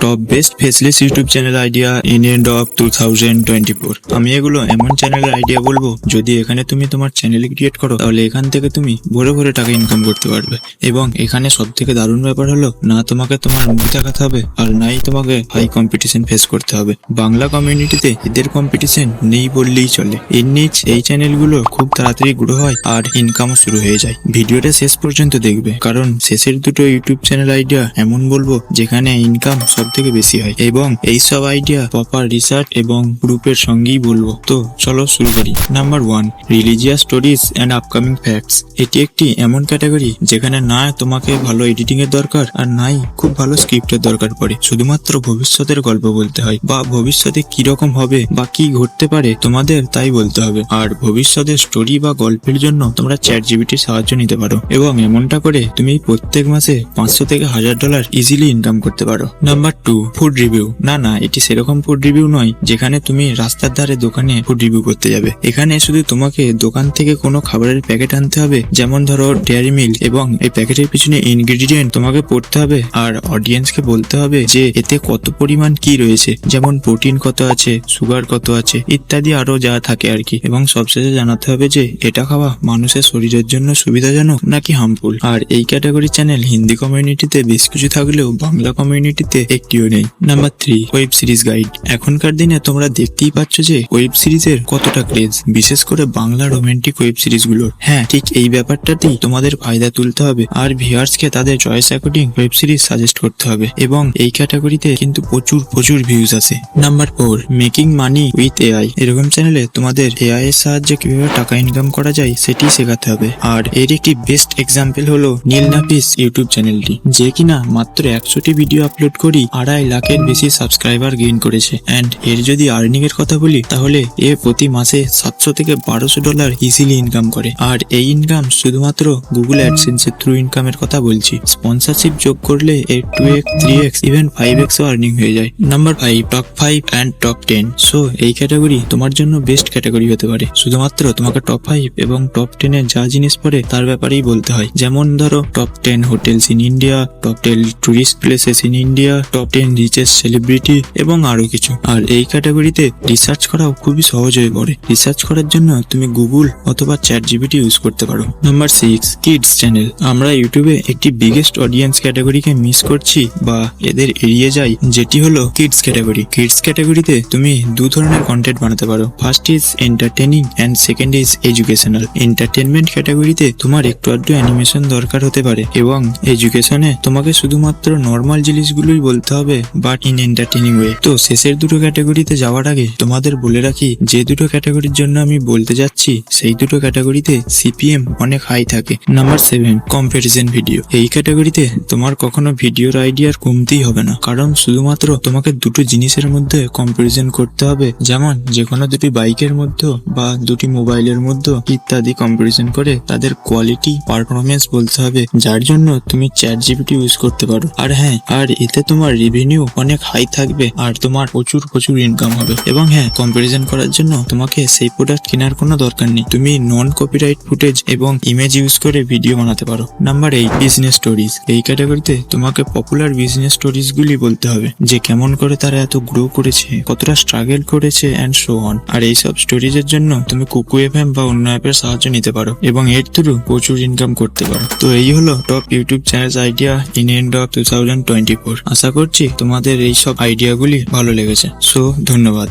Top best faceless YouTube channel idea in end of 2024। আমি এগুলো এমন চ্যানেলের আইডিয়া বলবো, যদি এখানে তুমি তোমার চ্যানেল ক্রিয়েট করো তাহলে এখান থেকে তুমি ভরে ভরে টাকা ইনকাম করতে পারবে। এবং এখানে সব থেকে দারুণ ব্যাপার হলো, না তোমাকে তোমার মুখ দেখাতে হবে আর নাই তোমাকে হাই কম্পিটিশন ফেস করতে হবে। বাংলা কমিউনিটিতে এদের কম্পিটিশন নেই বললেই চলে। এর নিচ এই চ্যানেলগুলো খুব তাড়াতাড়ি গ্রো হয় আর ইনকামও শুরু হয়ে যায়। ভিডিওটা শেষ পর্যন্ত দেখবে, কারণ শেষের দুটো ইউটিউব চ্যানেল আইডিয়া এমন বলবো যেখানে ইনকাম সব থেকে বেশি হয়, এবং এইসব আইডিয়া প্রপার রিসার্চ এবং গ্রুপের সঙ্গেই বলবো। তো চলো শুরু করি। Number 1, religious stories and upcoming facts. এটি একটি এমন ক্যাটাগরি যেখানে না তোমাকে ভালো এডিটিং এর দরকার আর নাই খুব ভালো স্ক্রিপ্টের দরকার পড়ে। শুধুমাত্র ভবিষ্যতের গল্প বলতে হয়, বা ভবিষ্যতে কি রকম হবে বা কি ঘটতে পারে তোমাদের তাই বলতে হবে। আর ভবিষ্যতের স্টোরি বা গল্পের জন্য তোমরা ChatGPTর সাহায্য নিতে পারো, এবং এমনটা করে তুমি প্রত্যেক মাসে $500 থেকে $1000 ইজিলি ইনকাম করতে পারো। Number 2, food review. না, এটি সেরকম ফুড রিভিউ নয় যেখানে তুমি রাস্তার ধারে দোকানে ফুড রিভিউ করতে যাবে। এখানে শুধু তোমাকে দোকান থেকে কোনো খাবারের প্যাকেট আনতে হবে, যেমন ধরো ডেয়ারি মিল্ক, এবং এই প্যাকেটের পিছনে ইনগ্রেডিয়েন্ট তোমাকে পড়তে হবে আর অডিয়েন্সকে বলতে হবে যে এতে কত পরিমাণ কি রয়েছে, যেমন প্রোটিন কত আছে, সুগার কত আছে, ইত্যাদি আরো যা থাকে আর কি। এবং সবশেষে জানাতে হবে যে এটা খাওয়া মানুষের শরীরের জন্য সুবিধাজনক নাকি হার্মফুল। আর এই ক্যাটাগরি চ্যানেল হিন্দি কমিউনিটিতে বেশ কিছু থাকলেও বাংলা কমিউনিটিতে একটিও নেই। Number 3, web series guide. এখনকার দিনে তোমরা দেখতেই পাচ্ছ যে ওয়েব সিরিজের কতটা ক্রেজ, বিশেষ করে বাংলা রোমান্টিক ওয়েব সিরিজ গুলোর। হ্যাঁ, ঠিক এই ব্যাপারটাতেই তোমাদের ফায়দা তুলতে হবে আর ভিউয়ার্সকে তাদের choice according web series suggest করতে হবে, এবং এই ক্যাটাগরিতে কিন্তু প্রচুর ভিউজ আসে। Number 4, making money with AI. এরকম চ্যানেলে তোমাদের এআই এর সাহায্যে কিভাবে টাকা ইনকাম করা যায় সেটি শেখাতে হবে। আর এর একটি বেস্ট এক্সাম্পল হলো নীল নাফিস ইউটিউব চ্যানেলটি, যে কিনা মাত্র 100টি ভিডিও আপলোড করি 2.5 লাখের বেশি সাবস্ক্রাইবার গেইন করেছে। এন্ড এর যদি আর্নিং এর কথা বলি তাহলে এ প্রতি মাসে $700 থেকে $1200 ইজিলি ইনকাম করে। আর এই ইনকাম শুধুমাত্র গুগল অ্যাডসেন্স এর থ্রু ইনকামের কথা বলছি। স্পন্সরশিপ যোগ করলে এর 2x 3x ইভেন 5x ও আর্নিং হয়ে যায়। Number 5, top 5 and top 10। So এই ক্যাটাগরি তোমার জন্য বেস্ট ক্যাটাগরি হতে পারে। শুধুমাত্র তোমাকে টপ 5 এবং টপ 10 এর যা জিনিস পড়ে তার ব্যাপারেই বলতে হয়, যেমন ধরো top 10 hotels in India, top 10 tourist places in India, top 10 richest celebrity এবং আরো কিছু। আর এই ক্যাটাগরিতে রিসার্চ করাও খুবই সহজ হয়ে পড়ে। রিসার্চ করার জন্য তুমি গুগল অথবা ChatGPT ইউজ করতে পারো। Number 6, kids channel. আমরা ইউটিউবে একটি বিগেস্ট অডিয়েন্স ক্যাটাগরিকে মিস করছি বা এদের এড়িয়ে যাই, যেটি হলো কিডস ক্যাটাগরি। কিডস ক্যাটাগরিতে তুমি দু ধরনের কন্টেন্ট বানাতে পারো। First is entertaining and second is educational. Entertainment ক্যাটাগরিতে তোমার একটু আধটু অ্যানিমেশন দরকার হতে পারে, এবং এডুকেশনে তোমাকে শুধুমাত্র নর্মাল জিনিসগুলোই বলতে হবে বাট ইন এন্টারটেইনিং ওয়ে। তো শেষের দুটো ক্যাটাগরিতে যাওয়ার আগে তোমাদের বলে রাখি, যে দুটো ক্যাটাগরির জন্য আমি বলতে যাচ্ছি সেই দুটো ক্যাটাগরিতে CPM অনেক হাই থাকে। Number 7, comparison video. এই ক্যাটাগরিতে তোমার কখনো ভিডিওর আইডিয়ার কমতেই হবে না, কারণ শুধুমাত্র তোমাকে দুটো জিনিসের মধ্যে কম্পারিজন করতে হবে, যেমন যে কোনো দুটি বাইকের মধ্যে বা দুটি মোবাইলের মধ্যে ইত্যাদি কম্পারিজন করে তাদের কোয়ালিটি পারফরমেন্স বলতে হবে, যার জন্য তুমি ChatGPT ইউজ করতে পারো। আর হ্যাঁ, আর এতে তোমার রেভিনিউ অনেক হাই থাকবে আর তোমার প্রচুর ইনকাম হবে। এবং হ্যাঁ, কম্পারিজন করার জন্য তোমাকে সেই প্রোডাক্ট কেনার কোনো দরকার নেই, তুমি নন কপিরাইট ফুটেজ এবং ইমেজ ইউজ করে ভিডিও বানাতে পারো। Number 8, business stories. এই ক্যাটাগরিতে তোমাকে পপুলার বিজনেস স্টোরিজ গুলি বলতে হবে, যে কেমন করে তারা এত গ্রো করেছে, কতটা স্ট্রাগল করেছে এন্ড সো অন। আর এইসব স্টোরিজ এর জন্য তুমি কুকু FM বা অন্য অ্যাপের সাহায্য নিতে পারো এবং এর থ্রু প্রচুর ইনকাম করতে পারো। তো এই হলো top YouTube channel idea in end of 2024। আশা করছি তোমাদের এইসব আইডিয়াগুলি ভালো লেগেছে। সো ধন্যবাদ।